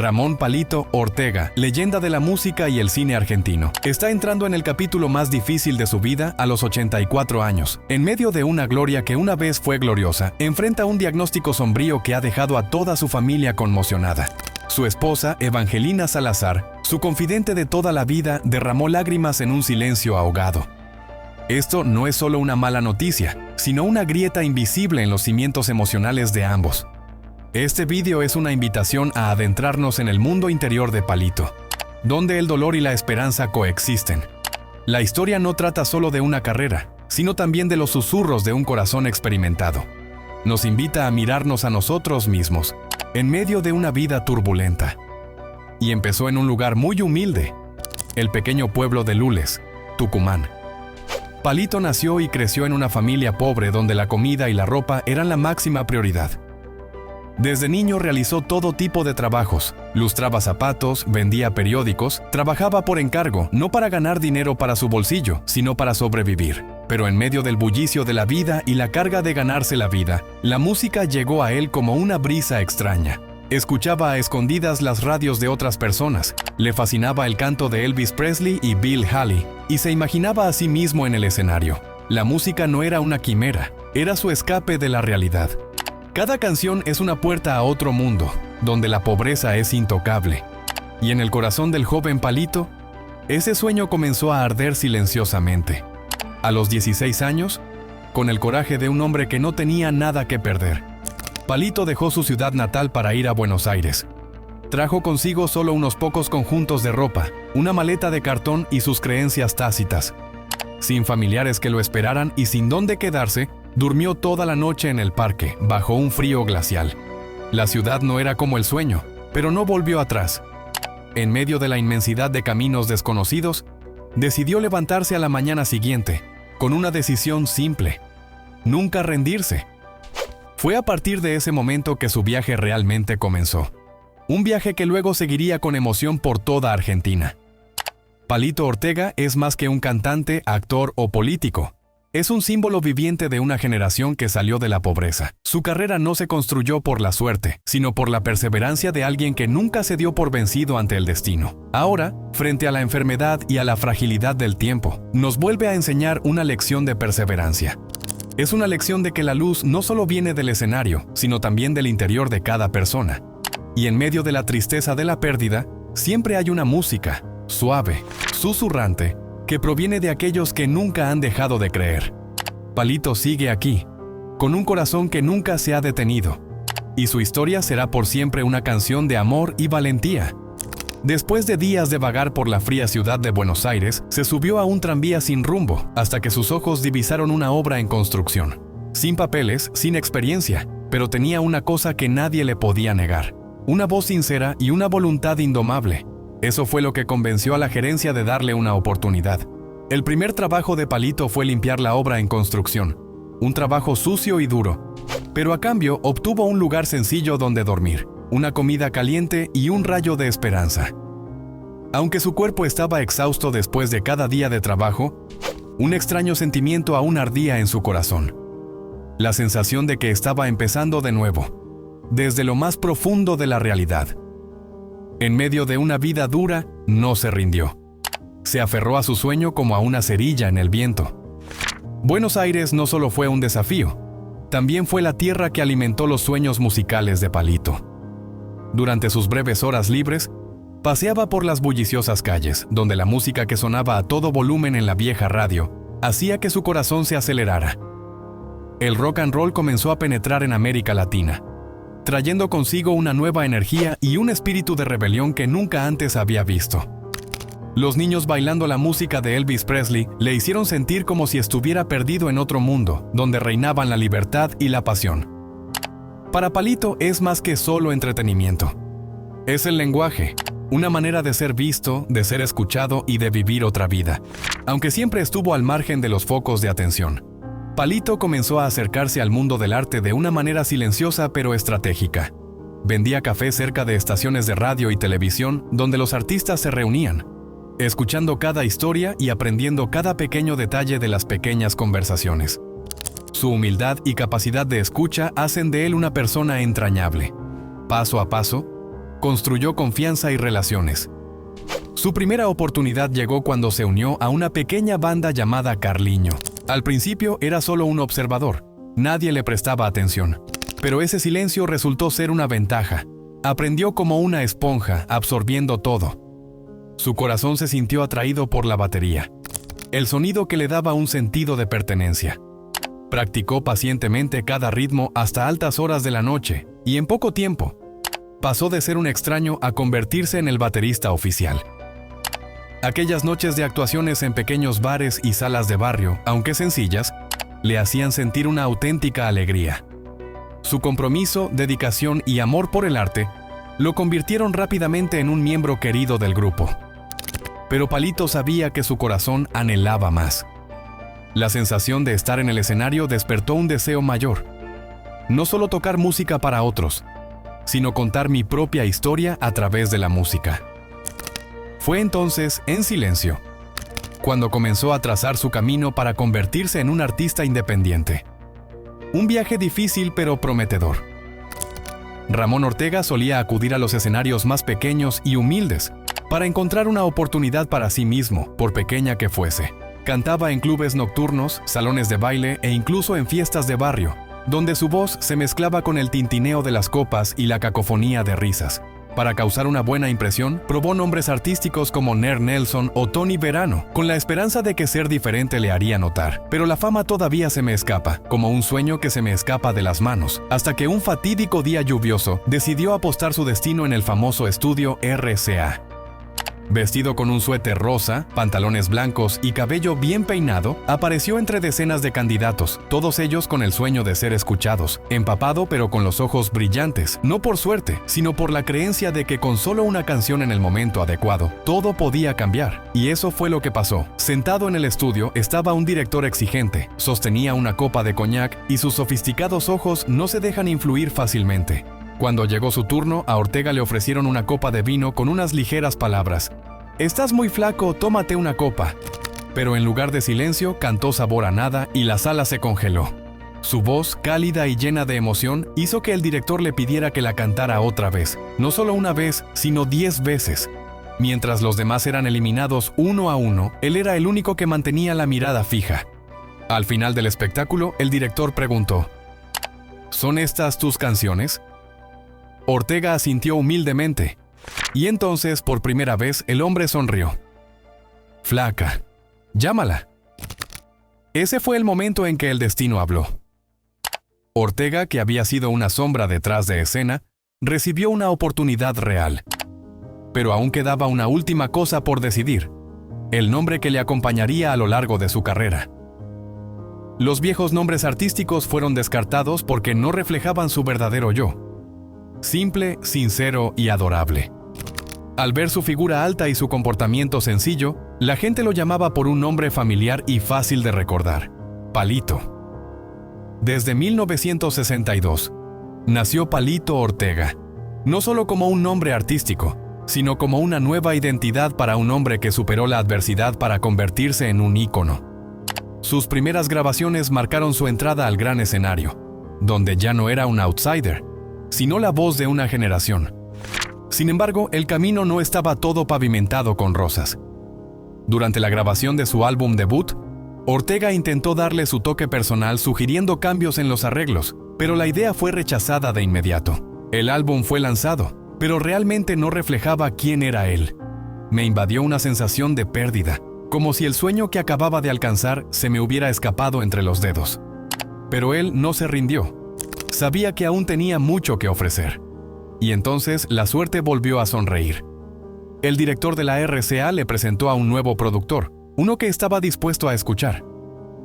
Ramón Palito Ortega, leyenda de la música y el cine argentino, está entrando en el capítulo más difícil de su vida a los 84 años. En medio de una gloria que una vez fue gloriosa, enfrenta un diagnóstico sombrío que ha dejado a toda su familia conmocionada. Su esposa, Evangelina Salazar, su confidente de toda la vida, derramó lágrimas en un silencio ahogado. Esto no es solo una mala noticia, sino una grieta invisible en los cimientos emocionales de ambos. Este vídeo es una invitación a adentrarnos en el mundo interior de Palito, donde el dolor y la esperanza coexisten. La historia no trata solo de una carrera, sino también de los susurros de un corazón experimentado. Nos invita a mirarnos a nosotros mismos, en medio de una vida turbulenta. Y empezó en un lugar muy humilde, el pequeño pueblo de Lules, Tucumán. Palito nació y creció en una familia pobre donde la comida y la ropa eran la máxima prioridad. Desde niño realizó todo tipo de trabajos, lustraba zapatos, vendía periódicos, trabajaba por encargo, no para ganar dinero para su bolsillo, sino para sobrevivir. Pero en medio del bullicio de la vida y la carga de ganarse la vida, la música llegó a él como una brisa extraña. Escuchaba a escondidas las radios de otras personas, le fascinaba el canto de Elvis Presley y Bill Haley, y se imaginaba a sí mismo en el escenario. La música no era una quimera, era su escape de la realidad. Cada canción es una puerta a otro mundo, donde la pobreza es intocable. Y en el corazón del joven Palito, ese sueño comenzó a arder silenciosamente. A los 16 años, con el coraje de un hombre que no tenía nada que perder, Palito dejó su ciudad natal para ir a Buenos Aires. Trajo consigo solo unos pocos conjuntos de ropa, una maleta de cartón y sus creencias tácitas. Sin familiares que lo esperaran y sin dónde quedarse, durmió toda la noche en el parque, bajo un frío glacial. La ciudad no era como el sueño, pero no volvió atrás. En medio de la inmensidad de caminos desconocidos, decidió levantarse a la mañana siguiente, con una decisión simple: nunca rendirse. Fue a partir de ese momento que su viaje realmente comenzó. Un viaje que luego seguiría con emoción por toda Argentina. Palito Ortega es más que un cantante, actor o político. Es un símbolo viviente de una generación que salió de la pobreza. Su carrera no se construyó por la suerte, sino por la perseverancia de alguien que nunca se dio por vencido ante el destino. Ahora, frente a la enfermedad y a la fragilidad del tiempo, nos vuelve a enseñar una lección de perseverancia. Es una lección de que la luz no solo viene del escenario, sino también del interior de cada persona. Y en medio de la tristeza de la pérdida, siempre hay una música, suave, susurrante, que proviene de aquellos que nunca han dejado de creer. Palito sigue aquí, con un corazón que nunca se ha detenido, y su historia será por siempre una canción de amor y valentía. Después de días de vagar por la fría ciudad de Buenos Aires, se subió a un tranvía sin rumbo, hasta que sus ojos divisaron una obra en construcción. Sin papeles, sin experiencia, pero tenía una cosa que nadie le podía negar: una voz sincera y una voluntad indomable. Eso fue lo que convenció a la gerencia de darle una oportunidad. El primer trabajo de Palito fue limpiar la obra en construcción. Un trabajo sucio y duro, pero a cambio obtuvo un lugar sencillo donde dormir, una comida caliente y un rayo de esperanza. Aunque su cuerpo estaba exhausto después de cada día de trabajo, un extraño sentimiento aún ardía en su corazón. La sensación de que estaba empezando de nuevo, desde lo más profundo de la realidad. En medio de una vida dura, no se rindió. Se aferró a su sueño como a una cerilla en el viento. Buenos Aires no solo fue un desafío, también fue la tierra que alimentó los sueños musicales de Palito. Durante sus breves horas libres, paseaba por las bulliciosas calles, donde la música que sonaba a todo volumen en la vieja radio hacía que su corazón se acelerara. El rock and roll comenzó a penetrar en América Latina, trayendo consigo una nueva energía y un espíritu de rebelión que nunca antes había visto. Los niños bailando la música de Elvis Presley le hicieron sentir como si estuviera perdido en otro mundo, donde reinaban la libertad y la pasión. Para Palito es más que solo entretenimiento. Es el lenguaje, una manera de ser visto, de ser escuchado y de vivir otra vida, aunque siempre estuvo al margen de los focos de atención. Palito comenzó a acercarse al mundo del arte de una manera silenciosa pero estratégica. Vendía café cerca de estaciones de radio y televisión donde los artistas se reunían, escuchando cada historia y aprendiendo cada pequeño detalle de las pequeñas conversaciones. Su humildad y capacidad de escucha hacen de él una persona entrañable. Paso a paso, construyó confianza y relaciones. Su primera oportunidad llegó cuando se unió a una pequeña banda llamada Carliño. Al principio era solo un observador, nadie le prestaba atención. Pero ese silencio resultó ser una ventaja. Aprendió como una esponja, absorbiendo todo. Su corazón se sintió atraído por la batería, el sonido que le daba un sentido de pertenencia. Practicó pacientemente cada ritmo hasta altas horas de la noche, y en poco tiempo, pasó de ser un extraño a convertirse en el baterista oficial. Aquellas noches de actuaciones en pequeños bares y salas de barrio, aunque sencillas, le hacían sentir una auténtica alegría. Su compromiso, dedicación y amor por el arte lo convirtieron rápidamente en un miembro querido del grupo. Pero Palito sabía que su corazón anhelaba más. La sensación de estar en el escenario despertó un deseo mayor. No solo tocar música para otros, sino contar mi propia historia a través de la música. Fue entonces, en silencio, cuando comenzó a trazar su camino para convertirse en un artista independiente. Un viaje difícil pero prometedor. Ramón Ortega solía acudir a los escenarios más pequeños y humildes para encontrar una oportunidad para sí mismo, por pequeña que fuese. Cantaba en clubes nocturnos, salones de baile e incluso en fiestas de barrio, donde su voz se mezclaba con el tintineo de las copas y la cacofonía de risas. Para causar una buena impresión, probó nombres artísticos como Ner Nelson o Tony Verano, con la esperanza de que ser diferente le haría notar. Pero la fama todavía se me escapa, como un sueño que se me escapa de las manos, hasta que un fatídico día lluvioso decidió apostar su destino en el famoso estudio RCA. Vestido con un suéter rosa, pantalones blancos y cabello bien peinado, apareció entre decenas de candidatos, todos ellos con el sueño de ser escuchados, empapado pero con los ojos brillantes, no por suerte, sino por la creencia de que con solo una canción en el momento adecuado, todo podía cambiar. Y eso fue lo que pasó. Sentado en el estudio estaba un director exigente, sostenía una copa de coñac y sus sofisticados ojos no se dejan influir fácilmente. Cuando llegó su turno, a Ortega le ofrecieron una copa de vino con unas ligeras palabras. «Estás muy flaco, tómate una copa». Pero en lugar de silencio, cantó Sabor a Nada y la sala se congeló. Su voz, cálida y llena de emoción, hizo que el director le pidiera que la cantara otra vez. No solo una vez, sino 10 veces. Mientras los demás eran eliminados uno a uno, él era el único que mantenía la mirada fija. Al final del espectáculo, el director preguntó: «¿Son estas tus canciones?». Ortega asintió humildemente, y entonces, por primera vez, el hombre sonrió. «Flaca, llámala». Ese fue el momento en que el destino habló. Ortega, que había sido una sombra detrás de escena, recibió una oportunidad real. Pero aún quedaba una última cosa por decidir: el nombre que le acompañaría a lo largo de su carrera. Los viejos nombres artísticos fueron descartados porque no reflejaban su verdadero yo. Simple, sincero y adorable. Al ver su figura alta y su comportamiento sencillo, la gente lo llamaba por un nombre familiar y fácil de recordar: Palito. Desde 1962, nació Palito Ortega, no solo como un nombre artístico, sino como una nueva identidad para un hombre que superó la adversidad para convertirse en un ícono. Sus primeras grabaciones marcaron su entrada al gran escenario, donde ya no era un outsider, sino la voz de una generación. Sin embargo, el camino no estaba todo pavimentado con rosas. Durante la grabación de su álbum debut, Ortega intentó darle su toque personal sugiriendo cambios en los arreglos, pero la idea fue rechazada de inmediato. El álbum fue lanzado, pero realmente no reflejaba quién era él. Me invadió una sensación de pérdida, como si el sueño que acababa de alcanzar se me hubiera escapado entre los dedos. Pero él no se rindió. Sabía que aún tenía mucho que ofrecer. Y entonces la suerte volvió a sonreír. El director de la RCA le presentó a un nuevo productor, uno que estaba dispuesto a escuchar.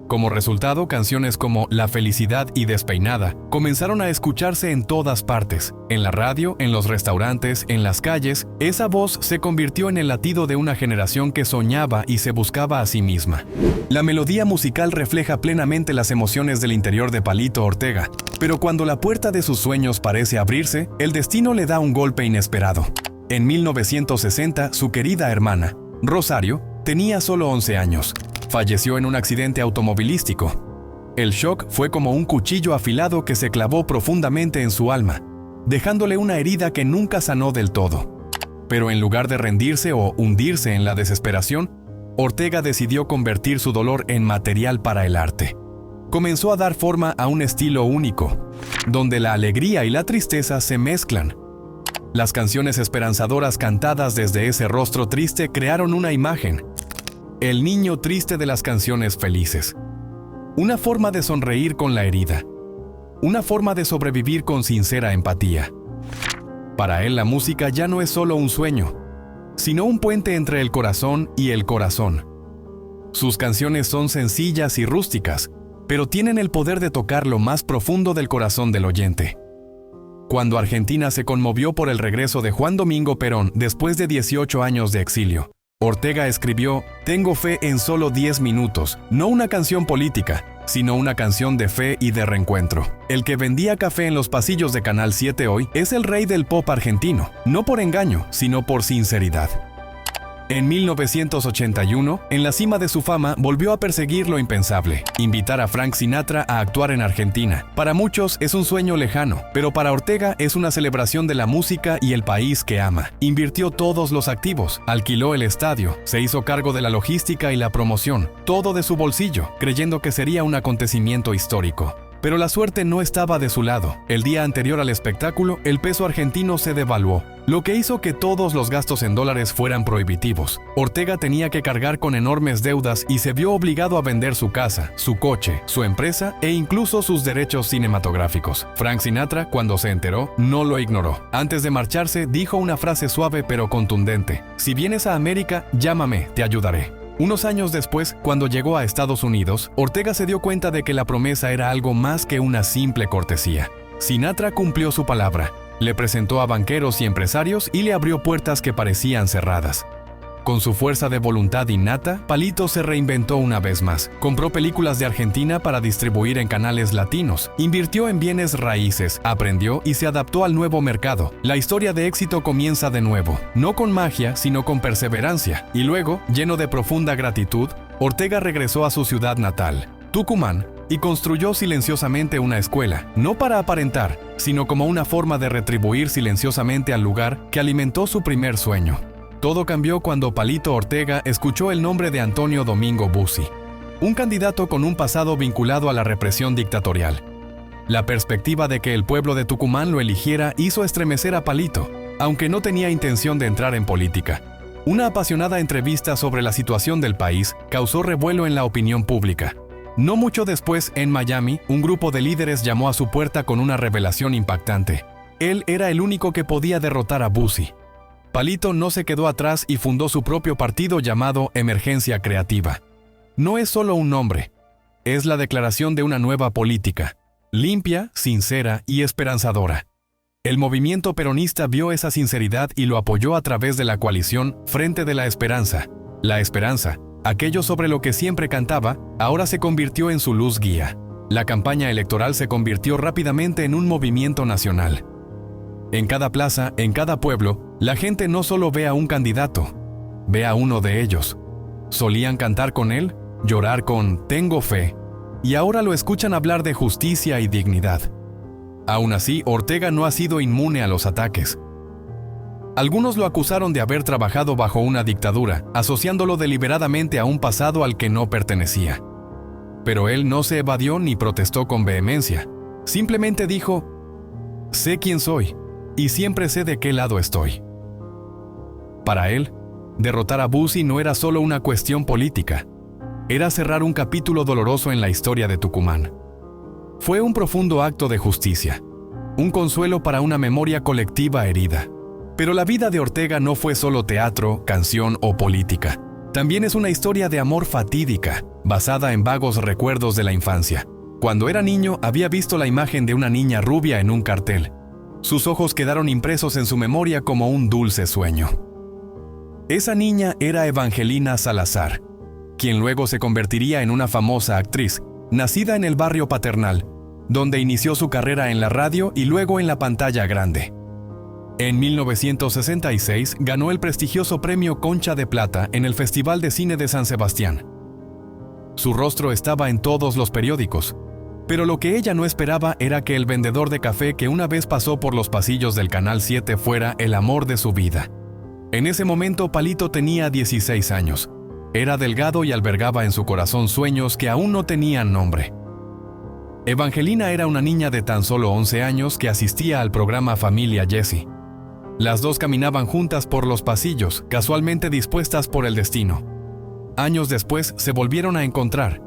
Como resultado, canciones como La Felicidad y Despeinada comenzaron a escucharse en todas partes, en la radio, en los restaurantes, en las calles. Esa voz se convirtió en el latido de una generación que soñaba y se buscaba a sí misma. La melodía musical refleja plenamente las emociones del interior de Palito Ortega, pero cuando la puerta de sus sueños parece abrirse, el destino le da un golpe inesperado. En 1960, su querida hermana, Rosario, tenía solo 11 años. Falleció en un accidente automovilístico. El shock fue como un cuchillo afilado que se clavó profundamente en su alma. dejándole una herida que nunca sanó del todo. Pero en lugar de rendirse o hundirse en la desesperación, Ortega decidió convertir su dolor en material para el arte. Comenzó a dar forma a un estilo único, donde la alegría y la tristeza se mezclan. Las canciones esperanzadoras cantadas desde ese rostro triste crearon una imagen: el niño triste de las canciones felices. Una forma de sonreír con la herida. Una forma de sobrevivir con sincera empatía. Para él, la música ya no es solo un sueño, sino un puente entre el corazón y el corazón. Sus canciones son sencillas y rústicas, pero tienen el poder de tocar lo más profundo del corazón del oyente. Cuando Argentina se conmovió por el regreso de Juan Domingo Perón después de 18 años de exilio, Ortega escribió "Tengo fe en solo 10 minutos", no una canción política, sino una canción de fe y de reencuentro. El que vendía café en los pasillos de Canal 7 hoy es el rey del pop argentino, no por engaño, sino por sinceridad. En 1981, en la cima de su fama, volvió a perseguir lo impensable: invitar a Frank Sinatra a actuar en Argentina. Para muchos es un sueño lejano, pero para Ortega es una celebración de la música y el país que ama. Invirtió todos los activos, alquiló el estadio, se hizo cargo de la logística y la promoción, todo de su bolsillo, creyendo que sería un acontecimiento histórico. Pero la suerte no estaba de su lado. El día anterior al espectáculo, el peso argentino se devaluó, lo que hizo que todos los gastos en dólares fueran prohibitivos. Ortega tenía que cargar con enormes deudas y se vio obligado a vender su casa, su coche, su empresa e incluso sus derechos cinematográficos. Frank Sinatra, cuando se enteró, no lo ignoró. Antes de marcharse, dijo una frase suave pero contundente: "Si vienes a América, llámame, te ayudaré". Unos años después, cuando llegó a Estados Unidos, Ortega se dio cuenta de que la promesa era algo más que una simple cortesía. Sinatra cumplió su palabra, le presentó a banqueros y empresarios y le abrió puertas que parecían cerradas. Con su fuerza de voluntad innata, Palito se reinventó una vez más. Compró películas de Argentina para distribuir en canales latinos, invirtió en bienes raíces, aprendió y se adaptó al nuevo mercado. La historia de éxito comienza de nuevo, no con magia, sino con perseverancia. Y luego, lleno de profunda gratitud, Ortega regresó a su ciudad natal, Tucumán, y construyó silenciosamente una escuela, no para aparentar, sino como una forma de retribuir silenciosamente al lugar que alimentó su primer sueño. Todo cambió cuando Palito Ortega escuchó el nombre de Antonio Domingo Bussi, un candidato con un pasado vinculado a la represión dictatorial. La perspectiva de que el pueblo de Tucumán lo eligiera hizo estremecer a Palito, aunque no tenía intención de entrar en política. Una apasionada entrevista sobre la situación del país causó revuelo en la opinión pública. No mucho después, en Miami, un grupo de líderes llamó a su puerta con una revelación impactante. Él era el único que podía derrotar a Bussi. Palito no se quedó atrás y fundó su propio partido llamado Emergencia Creativa. No es solo un nombre, es la declaración de una nueva política, limpia, sincera y esperanzadora. El movimiento peronista vio esa sinceridad y lo apoyó a través de la coalición Frente de la Esperanza. La esperanza, aquello sobre lo que siempre cantaba, ahora se convirtió en su luz guía. La campaña electoral se convirtió rápidamente en un movimiento nacional. En cada plaza, en cada pueblo, la gente no solo ve a un candidato, ve a uno de ellos. Solían cantar con él, llorar con "Tengo fe", y ahora lo escuchan hablar de justicia y dignidad. Aún así, Ortega no ha sido inmune a los ataques. Algunos lo acusaron de haber trabajado bajo una dictadura, asociándolo deliberadamente a un pasado al que no pertenecía. Pero él no se evadió ni protestó con vehemencia. Simplemente dijo: "Sé quién soy, y siempre sé de qué lado estoy". Para él, derrotar a Bussi no era solo una cuestión política, era cerrar un capítulo doloroso en la historia de Tucumán. Fue un profundo acto de justicia, un consuelo para una memoria colectiva herida. Pero la vida de Ortega no fue solo teatro, canción o política. También es una historia de amor fatídica, basada en vagos recuerdos de la infancia. Cuando era niño, había visto la imagen de una niña rubia en un cartel. Sus ojos quedaron impresos en su memoria como un dulce sueño. Esa niña era Evangelina Salazar, quien luego se convertiría en una famosa actriz, nacida en el barrio Paternal, donde inició su carrera en la radio y luego en la pantalla grande. En 1966 ganó el prestigioso premio Concha de Plata en el Festival de Cine de San Sebastián. Su rostro estaba en todos los periódicos. Pero lo que ella no esperaba era que el vendedor de café que una vez pasó por los pasillos del Canal 7 fuera el amor de su vida. En ese momento Palito tenía 16 años. Era delgado y albergaba en su corazón sueños que aún no tenían nombre. Evangelina era una niña de tan solo 11 años que asistía al programa Familia Jessie. Las dos caminaban juntas por los pasillos, casualmente dispuestas por el destino. Años después se volvieron a encontrar,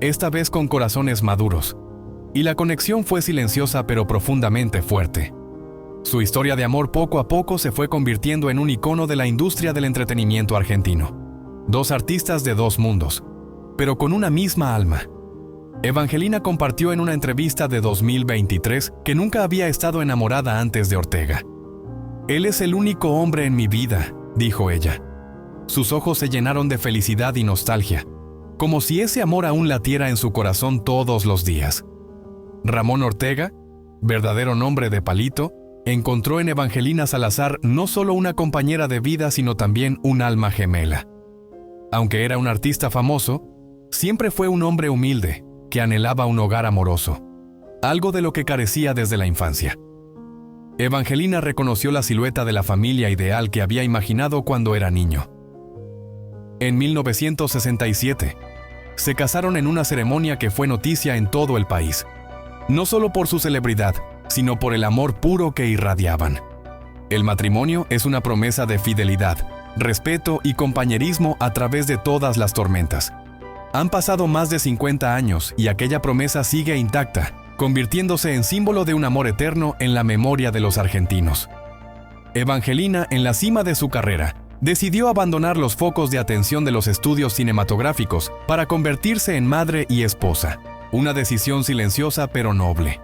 esta vez con corazones maduros. Y la conexión fue silenciosa pero profundamente fuerte. Su historia de amor poco a poco se fue convirtiendo en un icono de la industria del entretenimiento argentino. Dos artistas de dos mundos, pero con una misma alma. Evangelina compartió en una entrevista de 2023 que nunca había estado enamorada antes de Ortega. «Él es el único hombre en mi vida», dijo ella. Sus ojos se llenaron de felicidad y nostalgia, como si ese amor aún latiera en su corazón todos los días. Ramón Ortega, verdadero nombre de Palito, encontró en Evangelina Salazar no solo una compañera de vida, sino también un alma gemela. Aunque era un artista famoso, siempre fue un hombre humilde, que anhelaba un hogar amoroso, algo de lo que carecía desde la infancia. Evangelina reconoció la silueta de la familia ideal que había imaginado cuando era niño. En 1967, se casaron en una ceremonia que fue noticia en todo el país, no solo por su celebridad, sino por el amor puro que irradiaban. El matrimonio es una promesa de fidelidad, respeto y compañerismo a través de todas las tormentas. Han pasado más de 50 años y aquella promesa sigue intacta, convirtiéndose en símbolo de un amor eterno en la memoria de los argentinos. Evangelina, en la cima de su carrera, decidió abandonar los focos de atención de los estudios cinematográficos para convertirse en madre y esposa, una decisión silenciosa pero noble.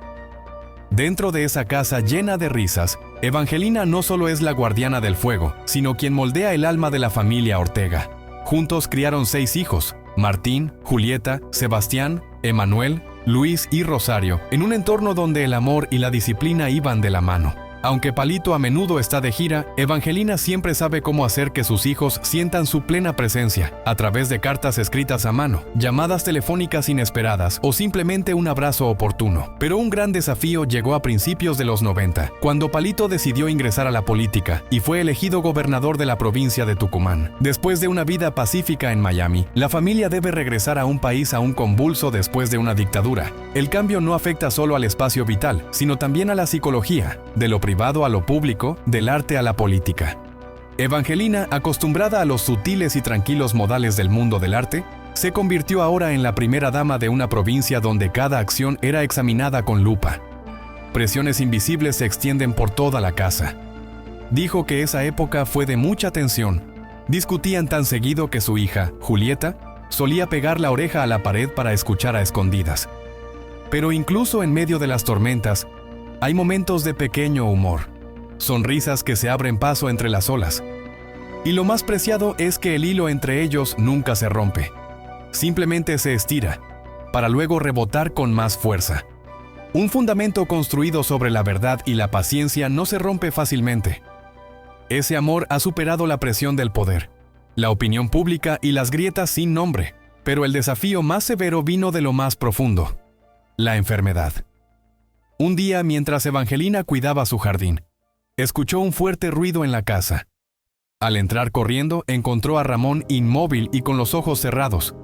Dentro de esa casa llena de risas, Evangelina no solo es la guardiana del fuego, sino quien moldea el alma de la familia Ortega. Juntos criaron 6 hijos: Martín, Julieta, Sebastián, Emanuel, Luis y Rosario, en un entorno donde el amor y la disciplina iban de la mano. Aunque Palito a menudo está de gira, Evangelina siempre sabe cómo hacer que sus hijos sientan su plena presencia, a través de cartas escritas a mano, llamadas telefónicas inesperadas o simplemente un abrazo oportuno. Pero un gran desafío llegó a principios de los 90, cuando Palito decidió ingresar a la política y fue elegido gobernador de la provincia de Tucumán. Después de una vida pacífica en Miami, la familia debe regresar a un país aún convulso después de una dictadura. El cambio no afecta solo al espacio vital, sino también a la psicología, de lo privado a lo público, del arte a la política. Evangelina, acostumbrada a los sutiles y tranquilos modales del mundo del arte, se convirtió ahora en la primera dama de una provincia donde cada acción era examinada con lupa. Presiones invisibles se extienden por toda la casa. Dijo que esa época fue de mucha tensión. Discutían tan seguido que su hija, Julieta, solía pegar la oreja a la pared para escuchar a escondidas. Pero incluso en medio de las tormentas, hay momentos de pequeño humor, sonrisas que se abren paso entre las olas. Y lo más preciado es que el hilo entre ellos nunca se rompe. Simplemente se estira, para luego rebotar con más fuerza. Un fundamento construido sobre la verdad y la paciencia no se rompe fácilmente. Ese amor ha superado la presión del poder, la opinión pública y las grietas sin nombre. Pero el desafío más severo vino de lo más profundo: la enfermedad. Un día, mientras Evangelina cuidaba su jardín, escuchó un fuerte ruido en la casa. Al entrar corriendo, encontró a Ramón inmóvil y con los ojos cerrados.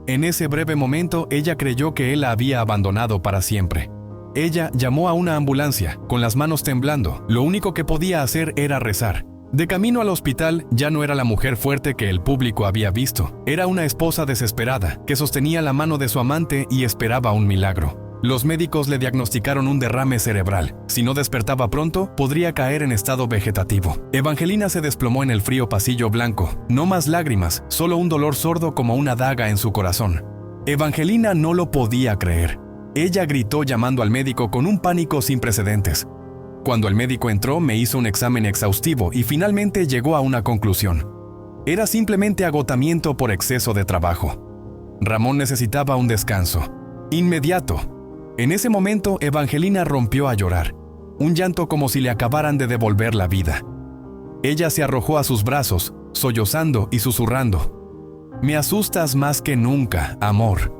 En ese breve momento, ella creyó que él la había abandonado para siempre. Ella llamó a una ambulancia, con las manos temblando. Lo único que podía hacer era rezar. De camino al hospital, ya no era la mujer fuerte que el público había visto. Era una esposa desesperada, que sostenía la mano de su amante y esperaba un milagro. Los médicos le diagnosticaron un derrame cerebral. Si no despertaba pronto, podría caer en estado vegetativo. Evangelina se desplomó en el frío pasillo blanco. No más lágrimas, solo un dolor sordo como una daga en su corazón. Evangelina no lo podía creer. Ella gritó llamando al médico con un pánico sin precedentes. Cuando el médico entró, me hizo un examen exhaustivo y finalmente llegó a una conclusión. Era simplemente agotamiento por exceso de trabajo. Ramón necesitaba un descanso. Inmediato. En ese momento, Evangelina rompió a llorar, un llanto como si le acabaran de devolver la vida. Ella se arrojó a sus brazos, sollozando y susurrando: «Me asustas más que nunca, amor».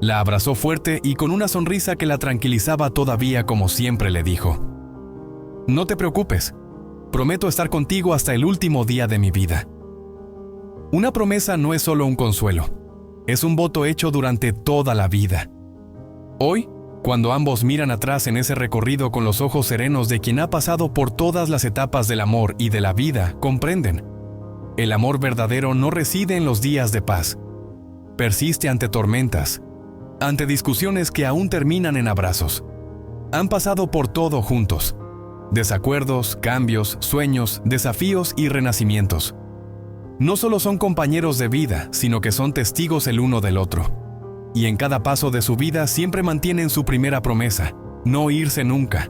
La abrazó fuerte y con una sonrisa que la tranquilizaba todavía, como siempre le dijo: «No te preocupes, prometo estar contigo hasta el último día de mi vida». Una promesa no es solo un consuelo, es un voto hecho durante toda la vida. Hoy, cuando ambos miran atrás en ese recorrido con los ojos serenos de quien ha pasado por todas las etapas del amor y de la vida, comprenden: el amor verdadero no reside en los días de paz. Persiste ante tormentas, ante discusiones que aún terminan en abrazos. Han pasado por todo juntos: desacuerdos, cambios, sueños, desafíos y renacimientos. No solo son compañeros de vida, sino que son testigos el uno del otro. Y en cada paso de su vida siempre mantienen su primera promesa: no irse nunca.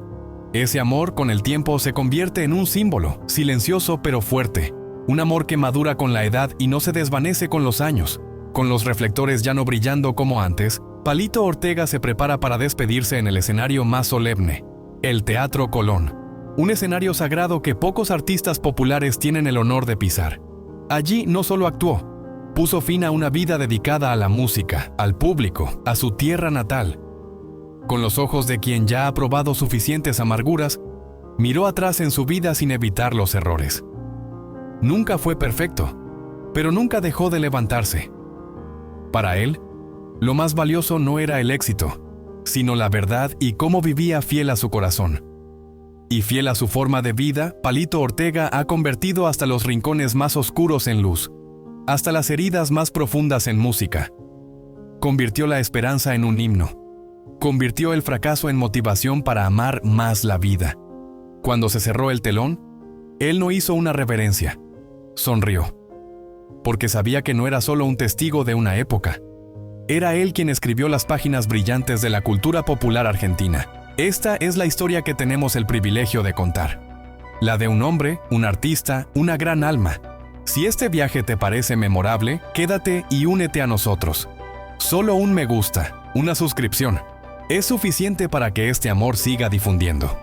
Ese amor con el tiempo se convierte en un símbolo, silencioso pero fuerte. Un amor que madura con la edad y no se desvanece con los años. Con los reflectores ya no brillando como antes, Palito Ortega se prepara para despedirse en el escenario más solemne, el Teatro Colón. Un escenario sagrado que pocos artistas populares tienen el honor de pisar. Allí no solo actuó, puso fin a una vida dedicada a la música, al público, a su tierra natal. Con los ojos de quien ya ha probado suficientes amarguras, miró atrás en su vida sin evitar los errores. Nunca fue perfecto, pero nunca dejó de levantarse. Para él, lo más valioso no era el éxito, sino la verdad y cómo vivía fiel a su corazón. Y fiel a su forma de vida, Palito Ortega ha convertido hasta los rincones más oscuros en luz, hasta las heridas más profundas en música. Convirtió la esperanza en un himno. Convirtió el fracaso en motivación para amar más la vida. Cuando se cerró el telón, él no hizo una reverencia. Sonrió. Porque sabía que no era solo un testigo de una época. Era él quien escribió las páginas brillantes de la cultura popular argentina. Esta es la historia que tenemos el privilegio de contar. La de un hombre, un artista, una gran alma. Si este viaje te parece memorable, quédate y únete a nosotros. Solo un me gusta, una suscripción, es suficiente para que este amor siga difundiendo.